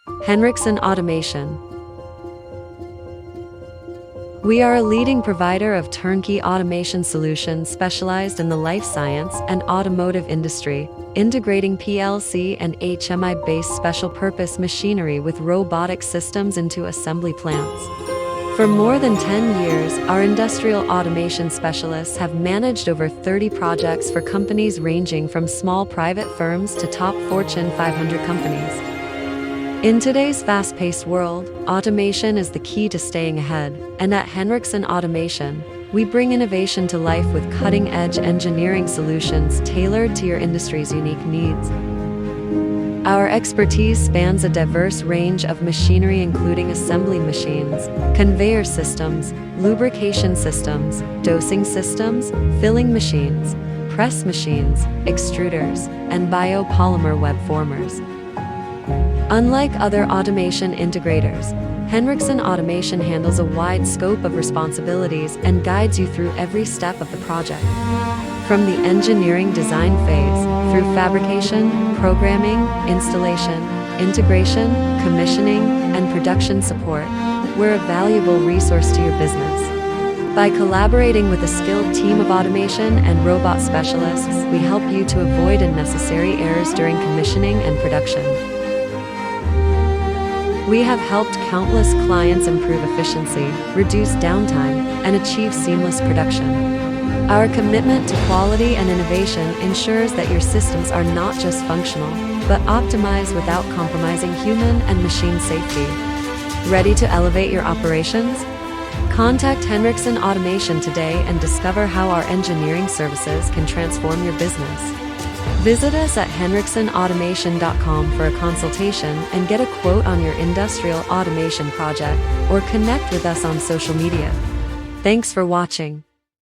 Henriksson Automation. We are a leading provider of turnkey automation solutions specialized in the life science and automotive industry, integrating PLC and HMI-based special-purpose machinery with robotic systems into assembly plants. For more than 10 years, our industrial automation specialists have managed over 30 projects for companies ranging from small private firms to top Fortune 500 companies. In today's fast-paced world, automation is the key to staying ahead, and at Henriksson Automation, we bring innovation to life with cutting-edge engineering solutions tailored to your industry's unique needs. Our expertise spans a diverse range of machinery including assembly machines, conveyor systems, lubrication systems, dosing systems, filling machines, press machines, extruders, and biopolymer web formers. Unlike other automation integrators, Henriksson Automation handles a wide scope of responsibilities and guides you through every step of the project. From the engineering design phase, through fabrication, programming, installation, integration, commissioning, and production support, we're a valuable resource to your business. By collaborating with a skilled team of automation and robot specialists, we help you to avoid unnecessary errors during commissioning and production. We have helped countless clients improve efficiency, reduce downtime, and achieve seamless production. Our commitment to quality and innovation ensures that your systems are not just functional, but optimized without compromising human and machine safety. Ready to elevate your operations? Contact Henriksson Automation today and discover how our engineering services can transform your business. Visit us at henriksonautomation.com for a consultation and get a quote on your industrial automation project, or connect with us on social media. Thanks for watching.